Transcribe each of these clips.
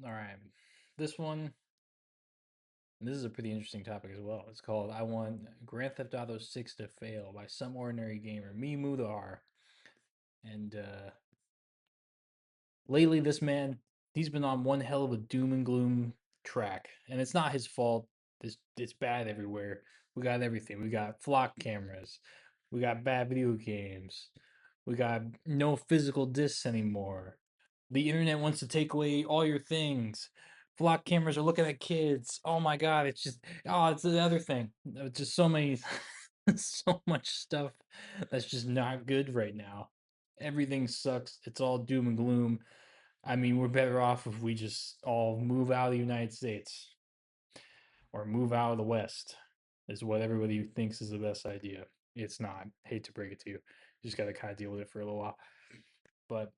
All right. This one, this is a pretty interesting topic as well. It's called I Want Grand Theft Auto 6 to Fail by Some Ordinary Gamer, me Mudar. And lately, this man, he's been on one hell of a doom and gloom track. And it's not his fault. It's bad everywhere. We got everything. We got flock cameras. We got bad video games. We got no physical discs anymore. The internet wants to take away all your things. Flock cameras are looking at kids. Oh my god, it's the other thing. Just so many so much stuff that's just not good right now. Everything sucks. It's all doom and gloom. I mean, we're better off if we just all move out of the United States or move out of the West, is what everybody thinks is the best idea. It's not. Hate to break it to you. You just got to kind of deal with it for a little while. But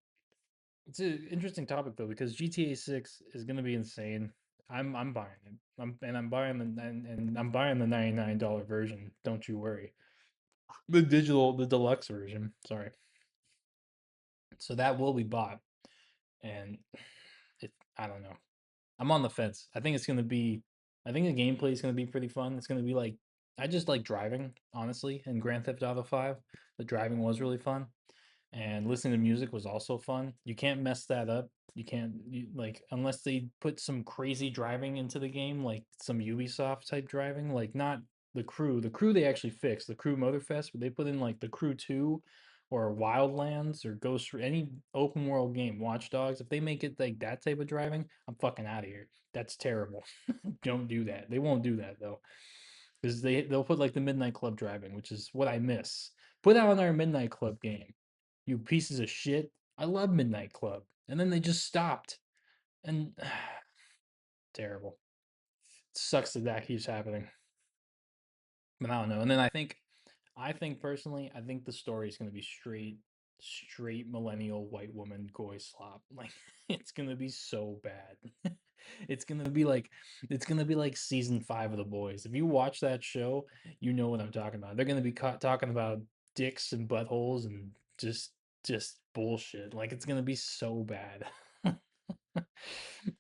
it's an interesting topic though because GTA 6 is going to be insane. I'm buying it. I'm buying and I'm buying the $99 version. Don't you worry. The deluxe version. Sorry. So that will be bought, and I don't know. I'm on the fence. I think it's gonna be. I think the gameplay is gonna be pretty fun. It's gonna be like I just like driving, honestly. In Grand Theft Auto 5, the driving was really fun, and listening to music was also fun. You can't mess that up. You can't like unless they put some crazy driving into the game, like some Ubisoft type driving, like not the crew. The crew they actually fixed the crew Motorfest, but they put in like the crew 2 or Wildlands or Ghost any open world game, Watch Dogs. If they make it like that type of driving, I'm fucking out of here. That's terrible. Don't do that. They won't do that though, because they'll put like the Midnight Club driving, which is what I miss. Put out on our Midnight Club game, you pieces of shit. I love Midnight Club. And then they just stopped. And terrible. It sucks that that keeps happening. But I don't know. And then I think personally, I think the story is going to be straight millennial white woman goy slop. Like it's going to be so bad. it's going to be like it's going to be like season 5 of The Boys. If you watch that show, you know what I'm talking about. They're going to be talking about dicks and buttholes and just bullshit. Like it's going to be so bad.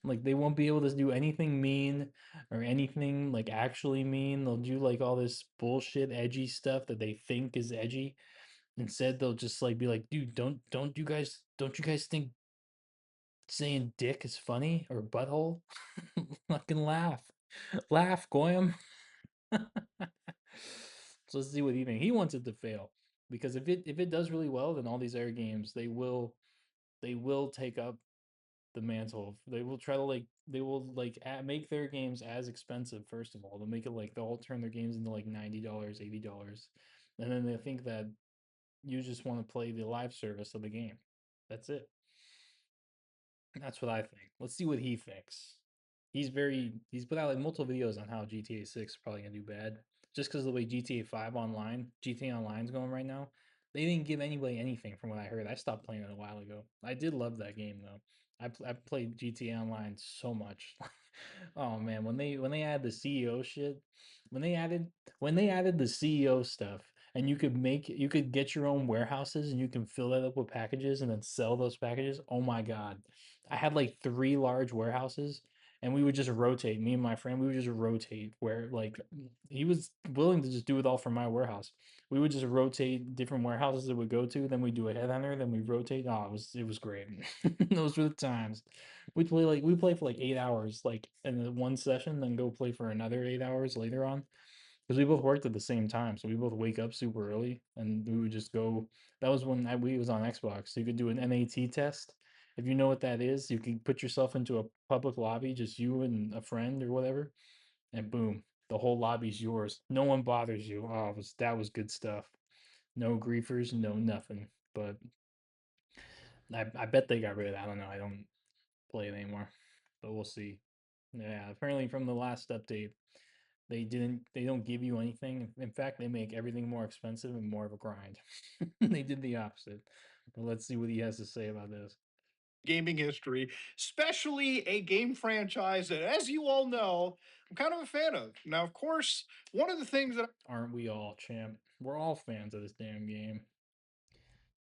Like they won't be able to do anything mean or anything like actually mean. They'll do like all this bullshit edgy stuff that they think is edgy. Instead, they'll just like be like, dude, don't you guys think saying dick is funny or butthole? Fucking laugh. Laugh, Goyam. So let's see what he thinks. He wants it to fail. Because if it does really well, then all these air games they will take up the mantle. They will try to like they will like make their games as expensive. First of all, they'll make it like they'll all turn their games into like $90, $80, and then they think that you just want to play the live service of the game. That's it. That's what I think. Let's see what he thinks. He's put out like multiple videos on how GTA 6 is probably gonna do bad. Just because of the way GTA 5 online, GTA Online's going right now. They didn't give anybody anything from what I heard. I stopped playing it a while ago. I did love that game though. I played GTA Online so much. Oh man, when they add the CEO shit, when they added when they added the CEO stuff, and you could get your own warehouses and you can fill that up with packages and then sell those packages. Oh my god. I had like 3 large warehouses and we would just rotate. Me and my friend, we would just rotate where like he was willing to just do it all from my warehouse. We would just rotate different warehouses that we go to, then we do a headhunter, then we rotate. Oh, it was great. Those were the times. We play for like 8 hours, like in one session, then go play for another 8 hours later on. Because we both worked at the same time, so we both wake up super early, and we would just go. That was when we was on Xbox, so you could do an NAT test. If you know what that is, you can put yourself into a public lobby, just you and a friend or whatever, and boom, the whole lobby's yours. No one bothers you. Oh, that was good stuff. No griefers, no nothing. But I bet they got rid of that. I don't know. I don't play it anymore, but we'll see. Yeah, apparently from the last update, they don't give you anything. In fact, they make everything more expensive and more of a grind. They did the opposite. But let's see what he has to say about this. gaming history, especially a game franchise that, as you all know, I'm kind of a fan of. Now, of course, one of the things that Aren't we all, champ? We're all fans of this damn game.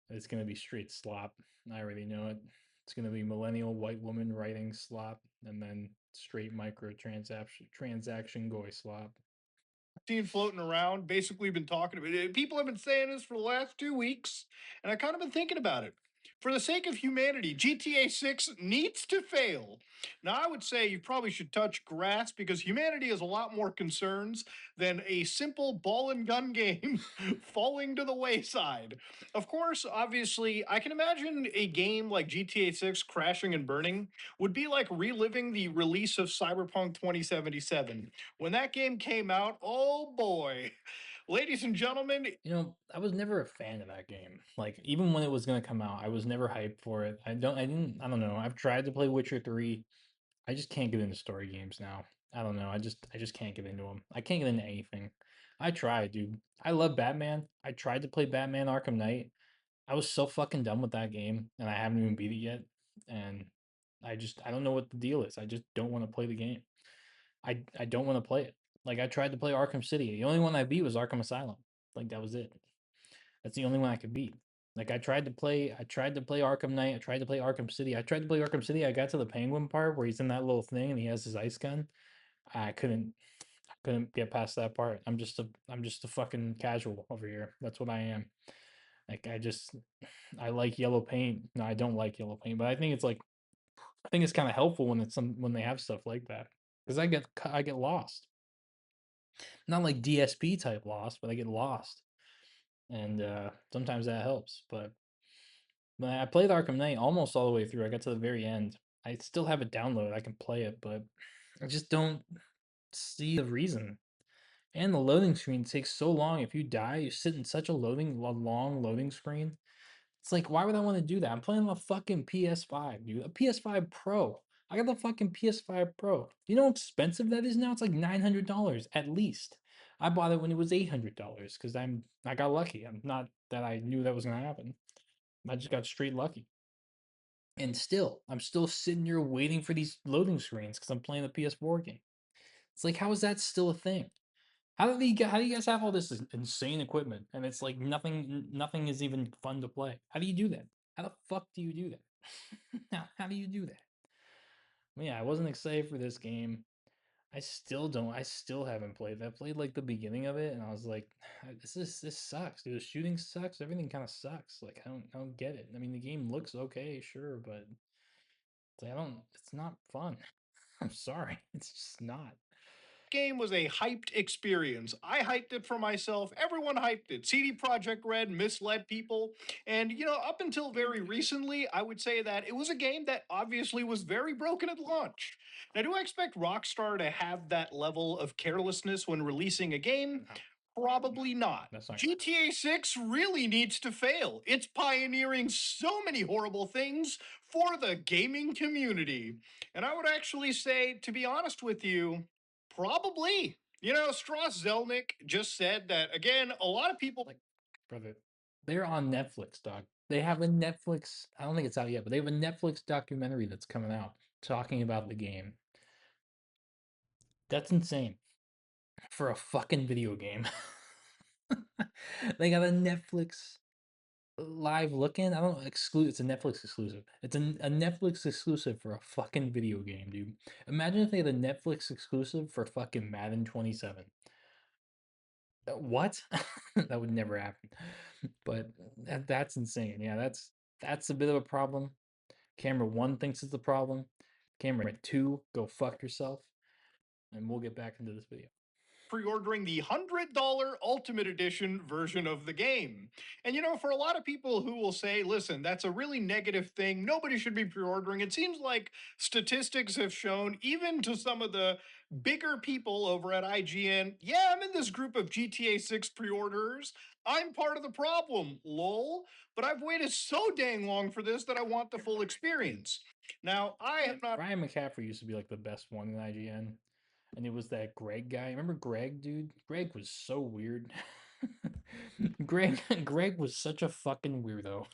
It's gonna be straight slop. I already know it. It's gonna be millennial white woman writing slop, and then straight microtransaction goy slop. Seen floating around, basically been talking about it. People have been saying this for the last 2 weeks, and I kind of been thinking about it. For the sake of humanity, GTA 6 needs to fail. Now, I would say you probably should touch grass because humanity has a lot more concerns than a simple ball and gun game falling to the wayside. Of course, obviously, I can imagine a game like GTA 6 crashing and burning would be like reliving the release of Cyberpunk 2077. When that game came out, oh boy, ladies and gentlemen, You know, I was never a fan of that game. Like, even when it was gonna come out, I was never hyped for it. I don't know. I've tried to play Witcher 3. I just can't get into story games now. I don't know. I just can't get into them. I can't get into anything. I tried, dude. I love Batman. I tried to play Batman Arkham Knight. I was so fucking done with that game, and I haven't even beat it yet. And I don't know what the deal is. I just don't want to play the game. I don't want to play it. Like I tried to play Arkham City. The only one I beat was Arkham Asylum. Like that was it. That's the only one I could beat. Like I tried to play Arkham Knight. I tried to play Arkham City. I tried to play Arkham City. I got to the Penguin part where he's in that little thing and he has his ice gun. I couldn't get past that part. I'm just a fucking casual over here. That's what I am. Like I like yellow paint. No, I don't like yellow paint, but I think it's kind of helpful when when they have stuff like that because I get lost. Not like DSP type lost, but I get lost, and sometimes that helps. But when I played Arkham Knight almost all the way through. I got to the very end. I still have it downloaded. I can play it, but I just don't see the reason. And the loading screen takes so long. If you die, you sit in such a long loading screen. It's like, why would I want to do that? I'm playing on a fucking PS5, dude. A PS5 Pro. I got the fucking PS5 Pro. You know how expensive that is now? It's like $900 at least. I bought it when it was $800 because I got lucky. I'm not that I knew that was gonna happen. I just got straight lucky. And still, I'm still sitting here waiting for these loading screens because I'm playing the PS4 game. It's like, how is that still a thing? How do you guys have all this insane equipment and it's like nothing is even fun to play? How do you do that? How the fuck do you do that? How do you do that? Yeah, I wasn't excited for this game. I still haven't played that. I played like the beginning of it and I was like, this sucks, dude. The shooting sucks. Everything kind of sucks. Like I don't get it. I mean, the game looks okay, sure, but it's like, it's not fun. I'm sorry. It's just not. game was a hyped experience. I hyped it for myself. Everyone hyped it. CD Projekt Red misled people. And, up until very recently, I would say that it was a game that obviously was very broken at launch. Now, do I expect Rockstar to have that level of carelessness when releasing a game? No, Probably not. that's not gonna GTA 6 really needs to fail. It's pioneering so many horrible things for the gaming community. And I would actually say, to be honest with you, probably. Strauss Zelnick just said that, again, a lot of people. like, brother. They're on Netflix, dog. They have a Netflix. I don't think it's out yet, but they have a Netflix documentary that's coming out talking about the game. That's insane for a fucking video game. They got a Netflix live looking. I don't exclude. It's a Netflix exclusive. It's a Netflix exclusive for a fucking video game, dude. Imagine if they had a Netflix exclusive for fucking Madden 27. What? That would never happen. But that's insane. Yeah, that's a bit of a problem. Camera 1 thinks it's a problem. Camera 2, go fuck yourself. And we'll get back into this video. Pre-ordering the $100 Ultimate Edition version of the game. And for a lot of people who will say, listen, that's a really negative thing. Nobody should be pre-ordering. It seems like statistics have shown, even to some of the bigger people over at IGN, yeah, I'm in this group of GTA 6 pre-orders. I'm part of the problem, lol. But I've waited so dang long for this that I want the full experience. Now, I have not. Ryan McCaffrey used to be like the best one in IGN. And it was that Greg guy. Remember Greg, dude? Greg was so weird. Greg was such a fucking weirdo.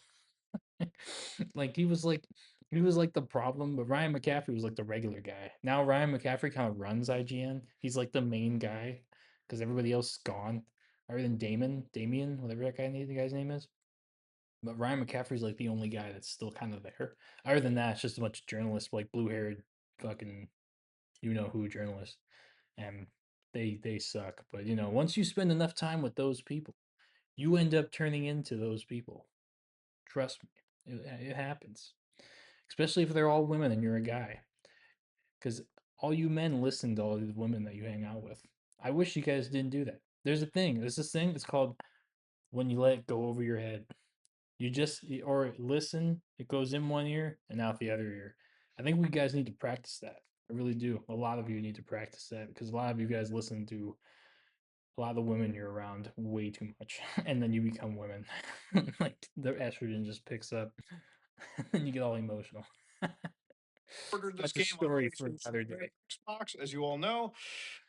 Like he was like the problem, but Ryan McCaffrey was like the regular guy. Now Ryan McCaffrey kind of runs IGN. He's like the main guy because everybody else is gone. Other than Damien, whatever that the guy's name is. But Ryan McCaffrey's like the only guy that's still kind of there. Other than that, it's just a bunch of journalists, like blue-haired fucking you know who journalists, and they suck. But once you spend enough time with those people, you end up turning into those people. Trust me, it happens. Especially if they're all women and you're a guy, because all you men listen to all these women that you hang out with. I wish you guys didn't do that. There's a thing. There's this thing that's called when you let it go over your head. Or listen, it goes in one ear and out the other ear. I think we guys need to practice that. I really do. A lot of you need to practice that because a lot of you guys listen to a lot of the women you're around way too much, and then you become women. Like the estrogen just picks up, and you get all emotional. Ordered this That's a game on story for PlayStation another 4 and day. Xbox, as you all know.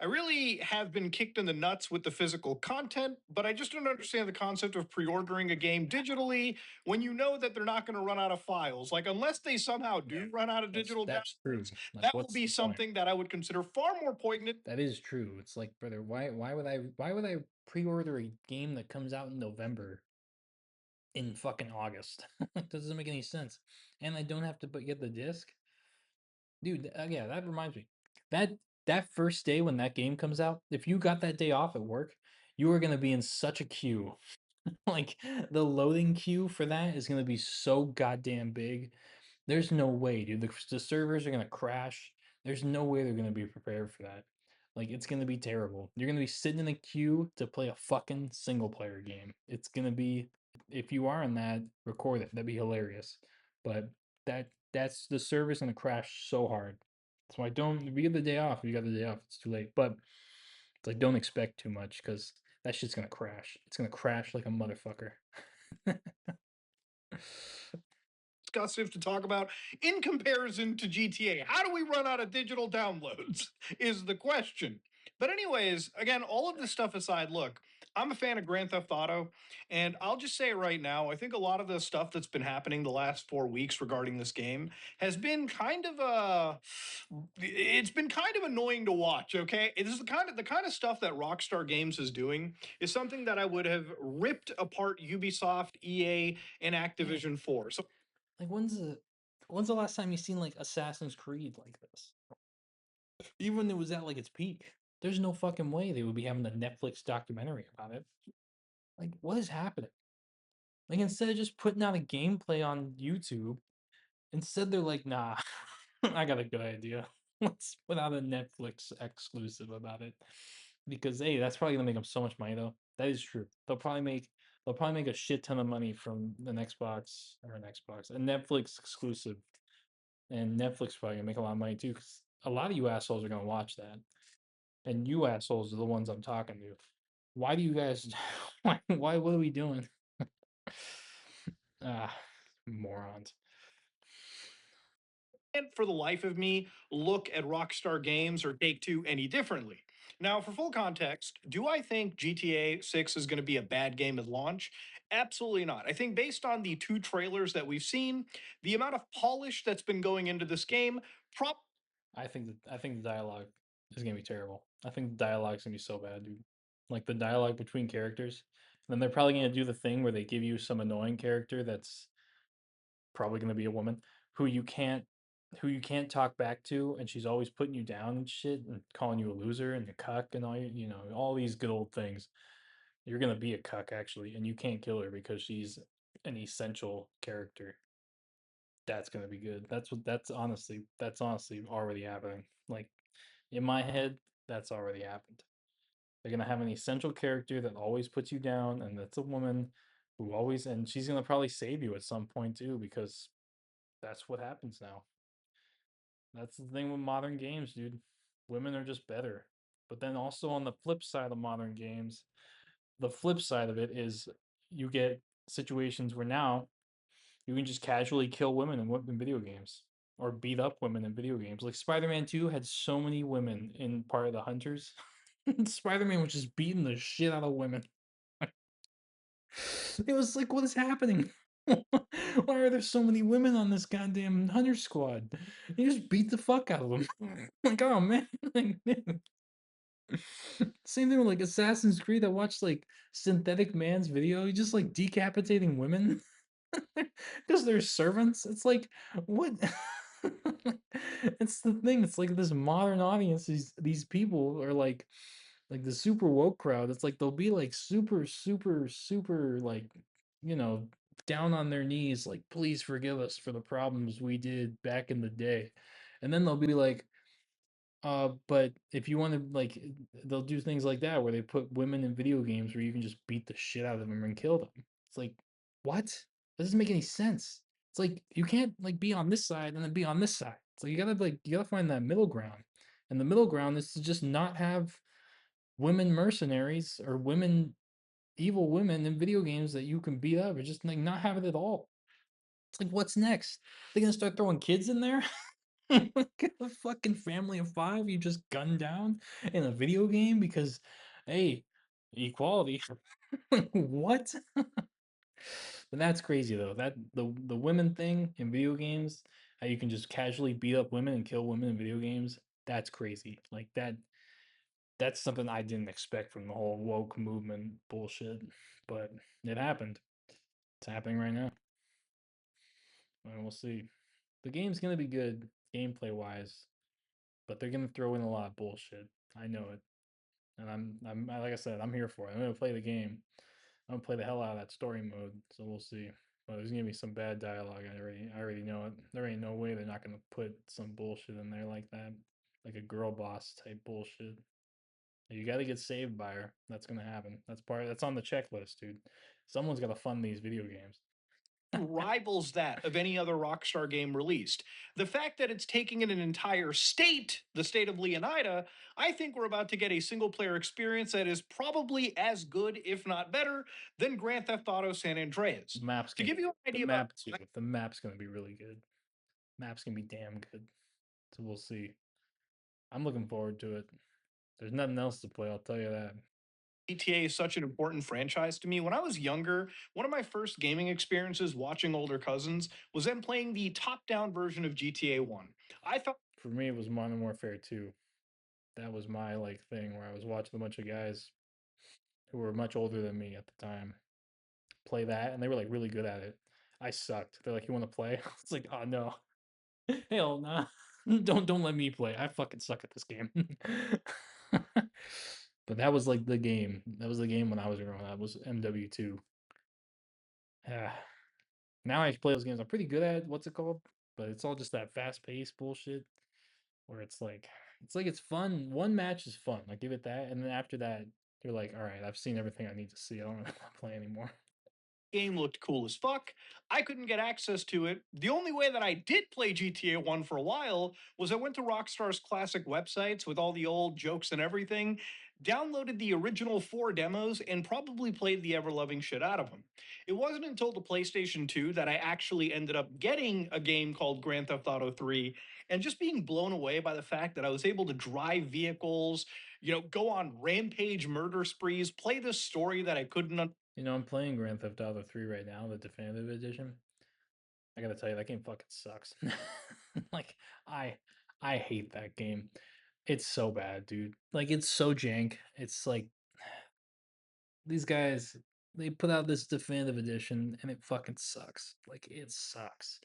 I really have been kicked in the nuts with the physical content, but I just don't understand the concept of pre-ordering a game digitally when you know that they're not going to run out of files. Like, unless they somehow Yeah, do run out of digital that's true. downloads, Like, that will what's be the point? something that I would consider far more poignant. That is true. It's like, brother, why would I pre-order a game that comes out in November in fucking August? That doesn't make any sense. And I don't have to get the disc. Dude, yeah, that reminds me. That that first day when that game comes out, if you got that day off at work, you are gonna be in such a queue. Like the loading queue for that is gonna be so goddamn big. There's no way, dude. The servers are gonna crash. There's no way they're gonna be prepared for that. Like it's gonna be terrible. You're gonna be sitting in a queue to play a fucking single player game. It's gonna be if you are in that, record it. That'd be hilarious. But that's the server's gonna crash so hard. So I don't if you get the day off, you got the day off, it's too late. But it's like don't expect too much because that shit's gonna crash. It's gonna crash like a motherfucker. Discussive to talk about in comparison to GTA. How do we run out of digital downloads? Is the question. But, anyways, again, all of this stuff aside, look, I'm a fan of Grand Theft Auto, and I'll just say it right now. I think a lot of the stuff that's been happening the last 4 weeks regarding this game has been kind of it's been kind of annoying to watch. Okay, it is the kind of stuff that Rockstar Games is doing is something that I would have ripped apart Ubisoft, EA, and Yeah. Activision for. So Like when's the last time you seen like Assassin's Creed like this? Even when it was at like its peak. There's no fucking way they would be having a Netflix documentary about it. Like what is happening? Like instead of just putting out a gameplay on YouTube, instead they're like, nah, I got a good idea. Let's put out a Netflix exclusive about it. Because hey, that's probably gonna make them so much money though. That is true. They'll probably make a shit ton of money from an Xbox, a Netflix exclusive. And Netflix probably gonna make a lot of money too, because a lot of you assholes are gonna watch that. And you assholes are the ones I'm talking to. Why do you guys why what are we doing? Ah, morons. can't for the life of me look at Rockstar Games or Take Two any differently. Now, for full context, do I think GTA 6 is going to be a bad game at launch? Absolutely not. I think based on the two trailers that we've seen, the amount of polish that's been going into this game, I think the dialogue is gonna be terrible. I think the dialogue's gonna be so bad, dude. Like the dialogue between characters. And then they're probably gonna do the thing where they give you some annoying character that's probably gonna be a woman who you can't who you can't talk back to, and she's always putting you down and shit and calling you a loser and a cuck and all these good old things. You're gonna be a cuck actually, and you can't kill her because she's an essential character. That's gonna be good. That's honestly already happening. Like in my head, that's already happened. They're gonna have an essential character that always puts you down, and that's a woman who always and she's gonna probably save you at some point too, because that's what happens now. That's the thing with modern games, dude. Women are just better. But then also on the flip side of modern games, the flip side of it is you get situations where now you can just casually kill women in video games or beat up women in video games. Like Spider-Man 2 had so many women in part of the Hunters. Spider-Man was just beating the shit out of women. It was like, what is happening? Why are there so many women on this goddamn Hunter squad? You just beat the fuck out of them. Like, oh man. Like, dude. Same thing with like Assassin's Creed. I watched like Synthetic Man's video. He just like decapitating women. because they're servants. It's like what? It's the thing. It's like this modern audience. These people are like the super woke crowd. It's like they'll be like super, super, super like you know down on their knees, like please forgive us for the problems we did back in the day, and then they'll be like, but if you want to like, they'll do things like that where they put women in video games where you can just beat the shit out of them and kill them. It's like, what? That doesn't make any sense. It's like you can't like be on this side and then be on this side. It's like you gotta find that middle ground, and the middle ground is to just not have women mercenaries or women evil women in video games that you can beat up, or just like not have it at all. It's like, what's next? They gonna start throwing kids in there? Get a fucking family of five you just gunned down in a video game because, hey, equality. What? But that's crazy though. That the women thing in video games, how you can just casually beat up women and kill women in video games. That's crazy. Like that's something I didn't expect from the whole woke movement bullshit. But it happened. It's happening right now. And we'll see. The game's gonna be good gameplay wise, but they're gonna throw in a lot of bullshit. I know it, and like I said, I'm here for it. I'm gonna play the game. I'm gonna play the hell out of that story mode. So we'll see. But there's gonna be some bad dialogue. I already know it. There ain't no way they're not gonna put some bullshit in there like that, like a girl boss type bullshit. You got to get saved by her. That's gonna happen. That's on the checklist, dude. Someone's got to fund these video games. Rivals that of any other Rockstar game released. The fact that it's taking in an entire state, the state of Leonida, I think we're about to get a single player experience that is probably as good, if not better, than Grand Theft Auto San Andreas. Map's To gonna give you an the idea about map too. The map's gonna be really good. Map's gonna be damn good. So we'll see. I'm looking forward to it. There's nothing else to play, I'll tell you that. GTA is such an important franchise to me. When I was younger, one of my first gaming experiences watching older cousins was them playing the top down version of GTA 1. I thought For me, it was Modern Warfare 2. That was my like thing where I was watching a bunch of guys who were much older than me at the time play that, and they were like really good at it. I sucked. They're like, "You want to play?" It's like, "Oh no, hell no! Don't let me play. I fucking suck at this game." But that was like the game. That was the game when I was growing up. Was MW2. Yeah. Now I play those games. I'm pretty good at what's it called, but it's all just that fast paced bullshit where it's fun. One match is fun. I give it that, and then after that, you're like, all right, I've seen everything I need to see. I don't really want to play anymore. game looked cool as fuck. I couldn't get access to it. The only way that I did play GTA 1 for a while was I went to Rockstar's classic websites with all the old jokes and everything, downloaded the original 4 demos, and probably played the ever loving shit out of them. It wasn't until the PlayStation 2 that I actually ended up getting a game called Grand Theft Auto 3 and just being blown away by the fact that I was able to drive vehicles, go on rampage murder sprees, play this story that I couldn't I'm playing Grand Theft Auto 3 right now, the definitive edition. I gotta tell you, that game fucking sucks. Like, I I hate that game. It's so bad, dude. Like, it's so jank. It's like these guys they put out this definitive edition and it fucking sucks. Like, it sucks.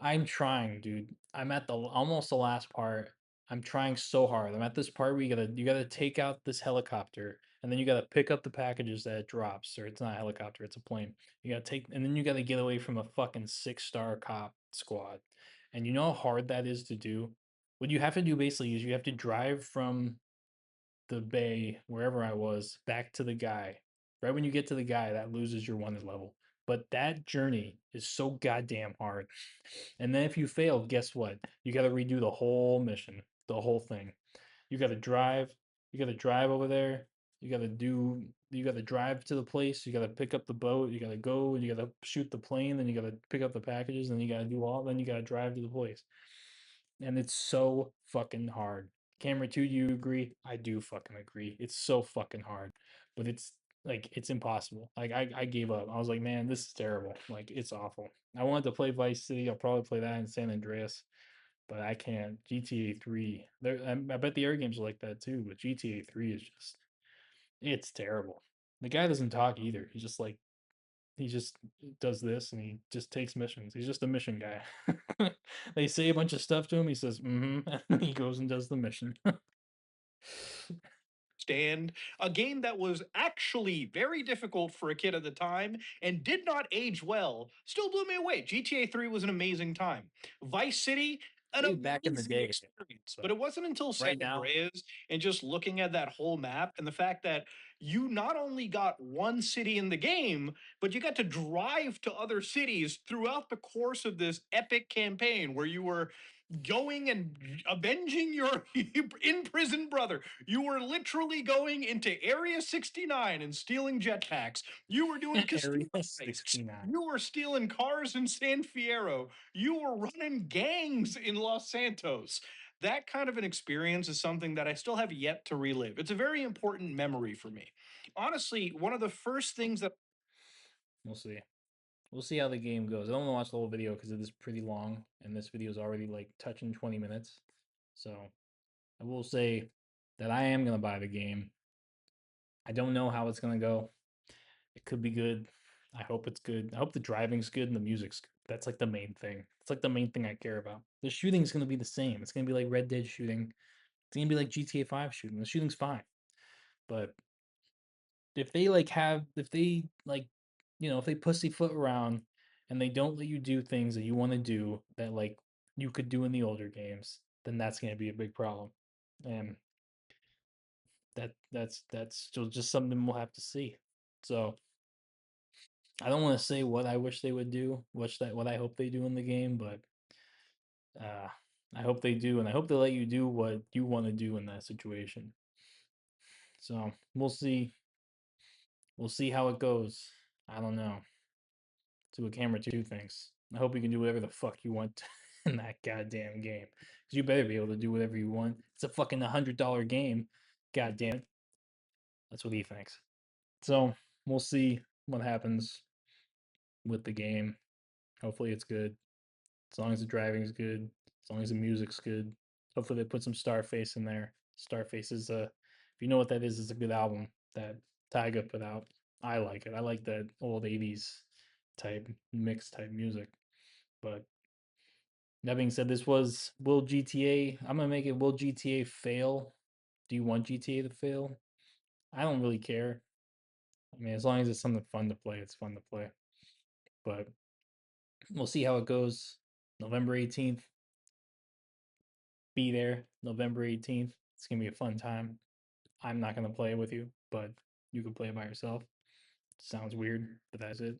I'm trying, dude. I'm at the almost the last part. I'm trying so hard. I'm at this part where you gotta take out this helicopter and then you gotta pick up the packages that it drops. Or it's not a helicopter, it's a plane. You gotta take and then you gotta get away from a fucking 6-star cop squad. And you know how hard that is to do? What you have to do basically is you have to drive from the bay, wherever I was, back to the guy. Right when you get to the guy, that loses your wanted level. But that journey is so goddamn hard. And then if you fail, guess what? You got to redo the whole mission, the whole thing. You got to drive. You got to drive over there. You got to do. You got to drive to the place. You got to pick up the boat. You got to go and you got to shoot the plane. Then you got to pick up the packages. And then you got to do all. Then you got to drive to the place. And it's so fucking hard. Camera 2, do you agree? I do fucking agree. It's so fucking hard. But it's like it's impossible. Like I gave up. I was like, man, this is terrible. Like it's awful. I wanted to play Vice City. I'll probably play that in San Andreas, but I can't. GTA 3. I bet the air games are like that too, but GTA 3 is just it's terrible. The guy doesn't talk either. He's just like he just does this and he just takes missions. He's just a mission guy. They say a bunch of stuff to him. He says, "Mm-hmm," and then he goes and does the mission. Stand, a game that was actually very difficult for a kid at the time and did not age well, still blew me away. GTA 3 was an amazing time. Vice City, an Maybe back in the amazing day, experience. But but it wasn't until San right now, Andreas and just looking at that whole map and the fact that you not only got one city in the game, but you got to drive to other cities throughout the course of this epic campaign where you were going and avenging your imprisoned brother. You were literally going into Area 69 and stealing jetpacks. You were doing casino Area heists. 69. You were stealing cars in San Fierro. You were running gangs in Los Santos. That kind of an experience is something that I still have yet to relive. It's a very important memory for me. Honestly, one of the first things that We'll see. We'll see how the game goes. I don't want to watch the whole video because it is pretty long, and this video is already like touching 20 minutes. So I will say that I am gonna buy the game. I don't know how it's gonna go. It could be good. I hope it's good. I hope the driving's good and the music's good. That's like the main thing. It's like the main thing I care about. The shooting's gonna be the same. It's gonna be like Red Dead shooting. It's gonna be like GTA 5 shooting. The shooting's fine. But if they like have if they like if they pussyfoot around and they don't let you do things that you want to do that like you could do in the older games, then that's gonna be a big problem. And that's still just something we'll have to see. So I don't want to say what I wish they would do, what I hope they do in the game, but uh, I hope they do, and I hope they let you do what you want to do in that situation. So we'll see. We'll see how it goes. I don't know. To a camera 2 thinks. I hope you can do whatever the fuck you want in that goddamn game. Because you better be able to do whatever you want. It's a fucking $100 game. God damn it. That's what he thinks. So we'll see what happens with the game. Hopefully it's good. As long as the driving's good, as long as the music's good. Hopefully they put some Starface in there. Starface is if you know what that is, it's a good album that Tyga put out. I like it. I like that old 80s type mix type music. But that being said, this was will GTA. I'm gonna make it will GTA fail? Do you want GTA to fail? I don't really care. I mean, as long as it's something fun to play, it's fun to play. But we'll see how it goes. November 18th. Be there November 18th. It's gonna be a fun time. I'm not gonna play with you, but you can play it by yourself. Sounds weird, but that's it.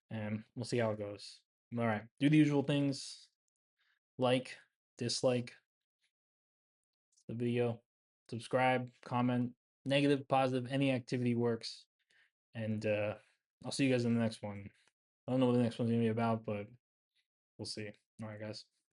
And we'll see how it goes. All right. Do the usual things. Like, dislike the video, subscribe, comment, negative, positive, any activity works. And I'll see you guys in the next one. I don't know what the next one's gonna be about, but we'll see. All right, guys.